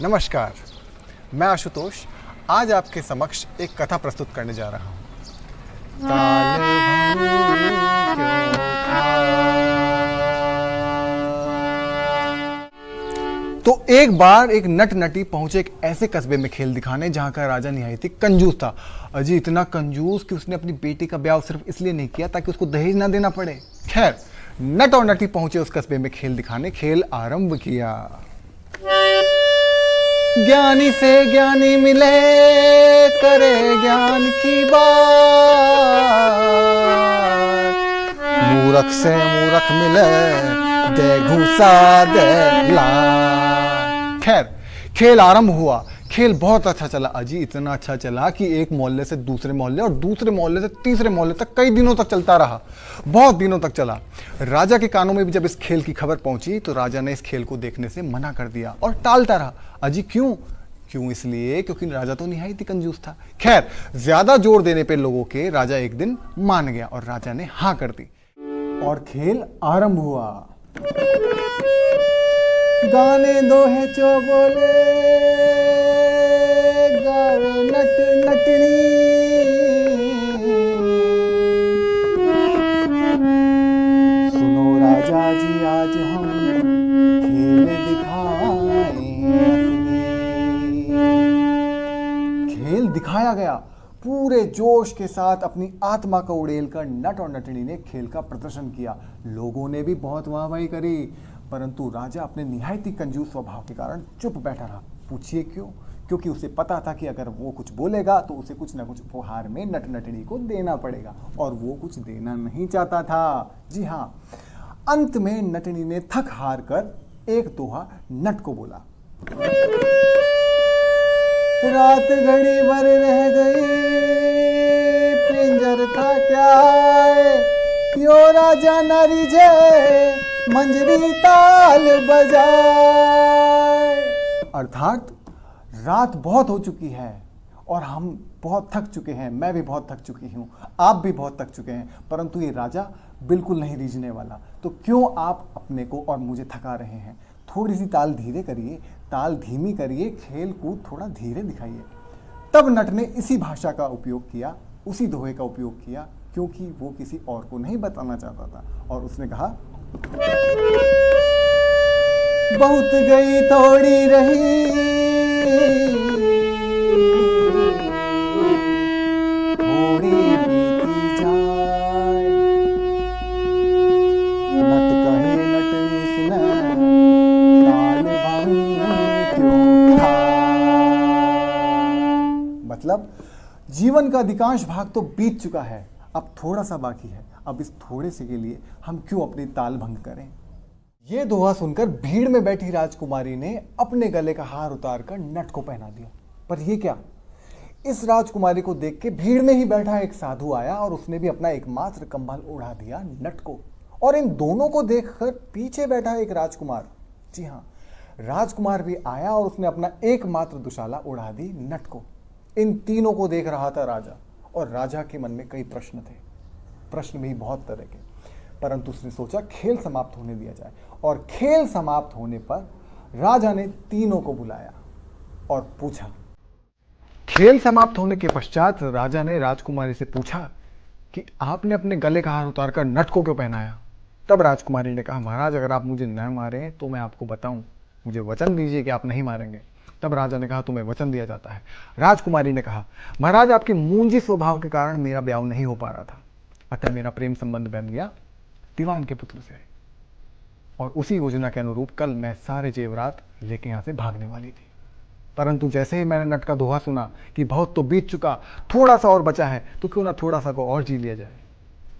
नमस्कार, मैं आशुतोष आज आपके समक्ष एक कथा प्रस्तुत करने जा रहा हूँ। ताल भंग क्यों खा। तो एक बार एक नट नटी पहुंचे एक ऐसे कस्बे में खेल दिखाने जहां का राजा निहायती कंजूस था। अजी इतना कंजूस कि उसने अपनी बेटी का ब्याह सिर्फ इसलिए नहीं किया ताकि उसको दहेज ना देना पड़े। खैर, नट और नटी पहुंचे उस कस्बे में खेल दिखाने। खेल आरंभ किया। ज्ञानी से ज्ञानी मिले, करे ज्ञान की बात। मूर्ख से मूर्ख मिले, दे घूसा दे लात। खैर, खेल आरंभ हुआ। खेल बहुत अच्छा चला अजी, इतना अच्छा चला कि एक मोहल्ले से दूसरे मोहल्ले और दूसरे मोहल्ले से तीसरे मोहल्ले तक कई दिनों तक चलता रहा। बहुत दिनों तक चला। राजा के कानों में भी जब इस खेल की खबर पहुंची तो राजा ने इस खेल को देखने से मना कर दिया और टालता रहा। अजी क्यों इसलिए क्योंकि राजा तो निहायती कंजूस था। खैर, ज्यादा जोर देने पे लोगों के राजा एक दिन मान गया और राजा ने हाँ कर दी और खेल आरंभ हुआ। गाने दो है चो बोले, गावे नट नटनी। सुनो राजा जी, आज हम खेल दिखाएं असली। खेल दिखाया गया। पूरे जोश के साथ अपनी आत्मा को उड़ेलकर नट और नटनी ने खेल का प्रदर्शन किया। लोगों ने भी बहुत वाहवाही करी, परंतु राजा अपने निहायती कंजूस स्वभाव के कारण चुप बैठा रहा। पूछिए क्यों? क्योंकि उसे पता था कि अगर वो कुछ बोलेगा तो उसे कुछ ना कुछ उपहार में नट नटनी को देना पड़ेगा और वो कुछ देना नहीं चाहता था। जी हाँ, अंत में नटनी ने थक हार कर एक दोहा नट को बोला। रात घड़ी भर रह गई, पिंजर था क्या यो राजा न रिझे, मंजरी ताल बजाए। अर्थात रात बहुत हो चुकी है और हम बहुत थक चुके हैं। मैं भी बहुत थक चुकी हूँ, आप भी बहुत थक चुके हैं, परंतु ये राजा बिल्कुल नहीं रीझने वाला। तो क्यों आप अपने को और मुझे थका रहे हैं? थोड़ी सी ताल धीरे करिए, ताल धीमी करिए, खेल कूद थोड़ा धीरे दिखाइए। तब नट ने इसी भाषा का उपयोग किया, उसी दोहे का उपयोग किया, क्योंकि वो किसी और को नहीं बताना चाहता था। और उसने कहा, बहुत गई थोड़ी रही, थोड़ी बीती जाए। नट कहे नटनी सुने, ताल भंग क्यों खा। मतलब जीवन का अधिकांश भाग तो बीत चुका है, अब थोड़ा सा बाकी है। अब इस थोड़े से के लिए हम क्यों अपनी ताल भंग करें? ये दोहा सुनकर भीड़ में बैठी राजकुमारी ने अपने गले का हार उतारकर नट को पहना दिया। पर ये क्या? इस राजकुमारी को देख के भीड़ में ही बैठा एक साधु आया और उसने भी अपना एकमात्र कंबल उड़ा दिया नट को। और इन दोनों को देखकर पीछे बैठा एक राजकुमार, जी हाँ, राजकुमार भी आया और उसने अपना एकमात्र दुशाला उड़ा दी नट को। इन तीनों को देख रहा था राजा, और राजा के मन में कई प्रश्न थे, प्रश्न भी बहुत तरह के। परंतु उसने सोचा खेल समाप्त होने दिया जाए, और खेल समाप्त होने पर राजा ने तीनों को बुलाया और पूछा। खेल समाप्त होने के पश्चात राजा ने राजकुमारी से पूछा कि आपने अपने गले का हार उतारकर नट को क्यों पहनाया? तब राजकुमारी ने कहा, महाराज अगर आप मुझे न मारें तो मैं आपको बताऊं, मुझे वचन दीजिए कि आप नहीं मारेंगे। तब राजा ने कहा, तुम्हें वचन दिया जाता है। राजकुमारी ने कहा, महाराज आपके मूंजी स्वभाव के कारण मेरा ब्याह नहीं हो पा रहा था, अतः मेरा प्रेम संबंध बन गया दीवान के पुत्र से, और उसी योजना के अनुरूप कल मैं सारे जेवरात लेके यहाँ से भागने वाली थी। परंतु जैसे ही मैंने नट का दोहा सुना कि बहुत तो बीत चुका, थोड़ा सा और बचा है, तो क्यों ना थोड़ा सा को और जी लिया जाए,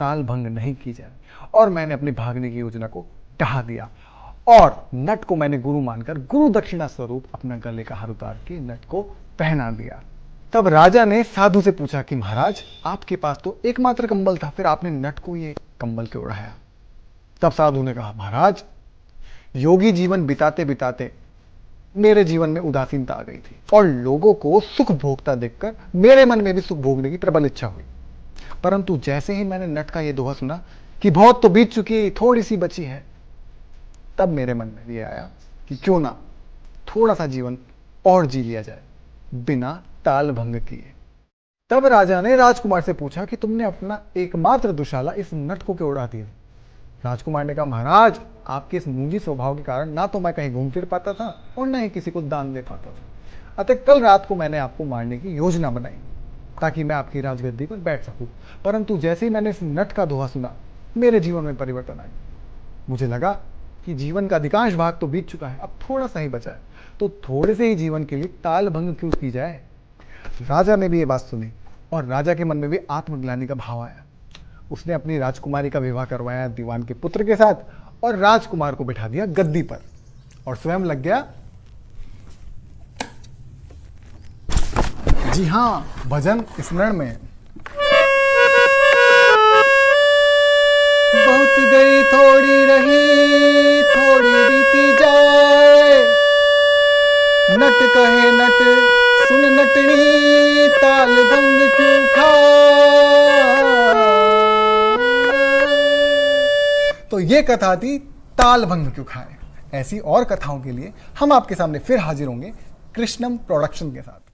ताल भंग नहीं की जाए, और मैंने अपनी भागने की योजना को ढहा दिया और नट को मैंने गुरु मानकर गुरु दक्षिणा स्वरूप अपना गले का हार उतार के नट को पहना दिया। तब राजा ने साधु से पूछा कि महाराज आपके पास तो एकमात्र कंबल था, फिर आपने नट को ये कंबल क्यों उड़ाया? तब साधु ने कहा, महाराज योगी जीवन बिताते बिताते मेरे जीवन में उदासीनता आ गई थी और लोगों को सुख भोगता देखकर मेरे मन में भी सुख भोगने की प्रबल इच्छा हुई। परंतु जैसे ही मैंने नट का यह दोहा सुना कि बहुत तो बीत चुकी, थोड़ी सी बची है, तब मेरे मन में ये आया कि क्यों ना थोड़ा सा जीवन और जी लिया जाए बिना ताल भंग किए। तब राजा ने राजकुमार से पूछा कि तुमने अपना एकमात्र दुशाला इस नट को क्यों उड़ा दिया। राजकुमार ने कहा, महाराज, आपके इस मूंगी स्वभाव के कारण ना तो मैं कहीं घूम फिर पाता था और ना ही किसी को दान दे पाता था। अतः कल रात को मैंने आपको मारने की योजना बनाई ताकि मैं आपकी राजगद्दी पर बैठ सकूं। परंतु जैसे ही मैंने इस नट का दोहा सुना, मेरे जीवन में परिवर्तन आया। मुझे लगा कि जीवन का अधिकांश भाग तो बीत चुका है, अब थोड़ा सा ही बचा है, तो थोड़े से ही जीवन के लिए ताल भंग क्यों की जाए। राजा ने भी ये बात सुनी और राजा के मन में भी आत्मग्लानि का भाव आया। उसने अपनी राजकुमारी का विवाह करवाया दीवान के पुत्र के साथ और राजकुमार को बिठा दिया गद्दी पर और स्वयं लग गया, जी हां, भजन स्मरण में। बहुत गई थोड़ी रही, थोड़ी बीती जाए, नट कहे नट सुन नटनी, ताल भंग क्यों खाए। तो ये कथा थी ताल भंग क्यों खाए। ऐसी और कथाओं के लिए हम आपके सामने फिर हाजिर होंगे कृष्णम प्रोडक्शन के साथ।